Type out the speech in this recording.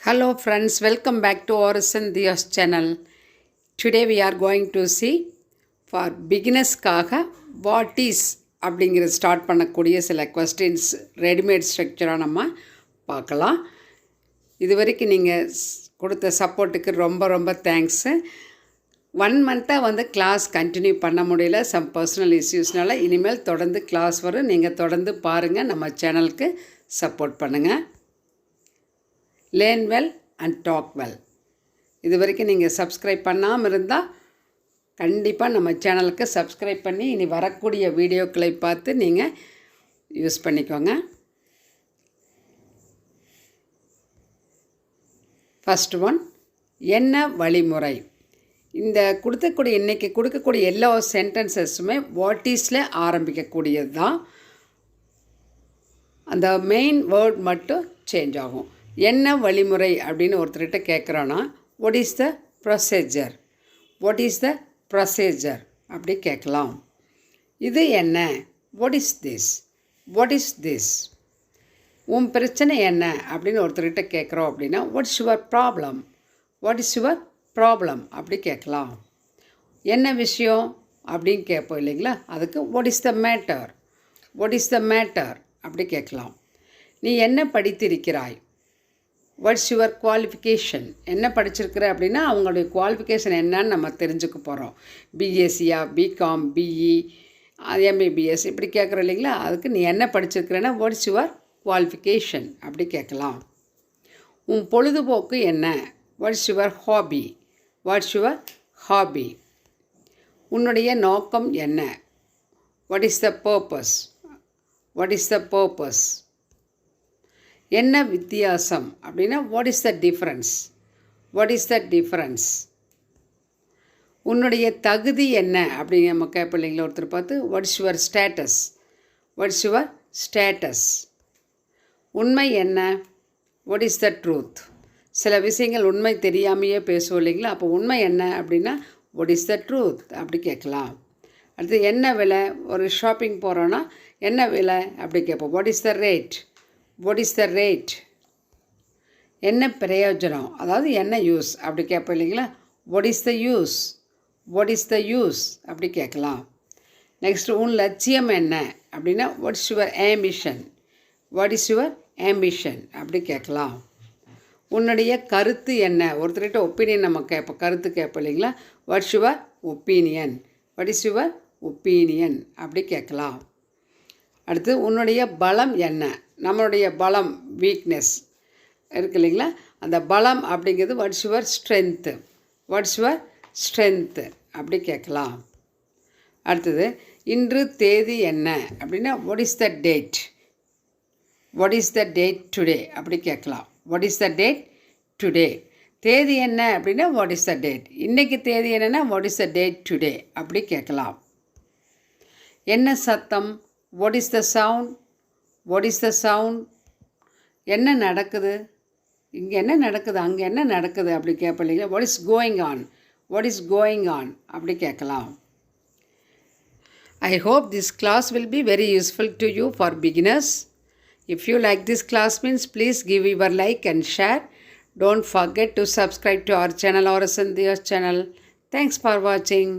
Hello friends, welcome back to Orison Dios channel. Today we are going to see for beginners காக what is அப்படிங்கிறது start பண்ணக்கூடிய சில questions readymade ஸ்ட்ரக்சராக நம்ம பார்க்கலாம். இது வரைக்கும் நீங்கள் கொடுத்த சப்போர்ட்டுக்கு ரொம்ப தேங்க்ஸு. 1 மந்த்தாக வந்து கிளாஸ் கண்டினியூ பண்ண முடியல, சம் பர்சனல் இஷ்யூஸ்னால. இனிமேல் தொடர்ந்து கிளாஸ் வரும், நீங்கள் தொடர்ந்து பாருங்கள், நம்ம சேனலுக்கு சப்போர்ட் பண்ணுங்கள். Learn well and talk well. இது வரைக்கும் நீங்கள் சப்ஸ்கிரைப் பண்ணாமல் இருந்தால் கண்டிப்பாக நம்ம சேனலுக்கு சப்ஸ்கிரைப் பண்ணி இனி வரக்கூடிய வீடியோக்களை பார்த்து நீங்கள் யூஸ் பண்ணிக்கோங்க. ஃபஸ்ட் ஒன், என்ன வழிமுறை. இந்த இன்றைக்கி கொடுக்கக்கூடிய எல்லா சென்டென்சஸுமே வாட் இஸில் ஆரம்பிக்கக்கூடியது தான். அந்த மெயின் வேர்ட் மட்டும் சேஞ்ச் ஆகும். என்ன வழிமுறை அப்படின்னு ஒருத்தர்கிட்ட கேட்குறோன்னா what is the procedure, what is the procedure அப்படி கேட்கலாம். இது என்ன, what is this, what is this. உன் பிரச்சனை என்ன அப்படின்னு ஒருத்தர்கிட்ட கேட்குறோம் அப்படின்னா what is your problem, what is your problem அப்படி கேட்கலாம். என்ன விஷயம் அப்படின்னு கேட்போம் இல்லைங்களா, அதுக்கு what is the matter, what is the matter அப்படி கேட்கலாம். நீ என்ன படித்திருக்கிறாய், வாட்ஸ் யுவர் குவாலிஃபிகேஷன். என்ன படிச்சிருக்கிற அப்படின்னா அவங்களுடைய குவாலிஃபிகேஷன் என்னன்னு நம்ம தெரிஞ்சுக்க போகிறோம். பிஎஸ்சியா, பிகாம், பிஇ, எம்பிபிஎஸ் இப்படி கேட்குறோம் இல்லைங்களா, அதுக்கு நீ என்ன படிச்சிருக்கிறேன்னா வாட்ஸ் யுவர் குவாலிஃபிகேஷன் அப்படி கேட்கலாம். உன் பொழுதுபோக்கு என்ன, what's your hobby, what's your hobby. உன்னுடைய நோக்கம் என்ன, what is the purpose, what is the purpose. என்ன வித்தியாசம் அப்படின்னா what is the difference, what is the difference. உன்னுடைய தகுதி என்ன அப்படின்னு நம்ம கேட்போம் இல்லைங்களா ஒருத்தர் பார்த்து, what is your status, what is your status. உண்மை என்ன, வாட் இஸ் த ட்ரூத். சில விஷயங்கள் உண்மை தெரியாமையே பேசுவோம் இல்லைங்களா, அப்போ உண்மை என்ன அப்படின்னா வாட் இஸ் த ட்ரூத் அப்படி கேட்கலாம். அடுத்து என்ன விலை, ஒரு ஷாப்பிங் போகிறோன்னா என்ன விலை அப்படி கேட்போம், what is the rate, what is the rate. என்ன பிரயோஜனம், அதாவது என்ன யூஸ் அப்படி கேட்போம் இல்லைங்களா, what is the use, what is the use அப்படி கேட்கலாம். நெக்ஸ்ட், உன் லட்சியம் என்ன அப்படின்னா what is your ambition, what is your ambition அப்படி கேட்கலாம். உன்னுடைய கருத்து என்ன, ஒருத்தர்கிட்ட ஒப்பீனியன் நம்ம கேட்போம், கருத்து கேட்போம் இல்லைங்களா, what is your opinion, what is your opinion அப்படி கேட்கலாம். அடுத்து, உன்னுடைய பலம் என்ன, நம்மளுடைய பலம் வீக்னஸ் இருக்கு இல்லைங்களா, அந்த பலம் அப்படிங்கிறது what's your strength, what's your strength அப்படி கேட்கலாம். அடுத்தது, இன்று தேதி என்ன அப்படின்னா what is the date, what is the date today அப்படி கேட்கலாம். What is the date today. தேதி என்ன அப்படின்னா வாட் இஸ் த டேட். இன்றைக்கி தேதி என்னென்னா what is the date today அப்படி கேட்கலாம். என்ன சத்தம், what is the sound, what is the sound. என்ன நடக்குது, இங்கே என்ன நடக்குது, அங்கே என்ன நடக்குது அப்படி கேட்போம் இல்லைங்களா, what is going on, what is going on அப்படி கேட்கலாம். I hope this class will be very useful to you for beginners. If you like this class means please give your like and share. Don't forget to subscribe to our channel, Orison Dios channel. Thanks for watching.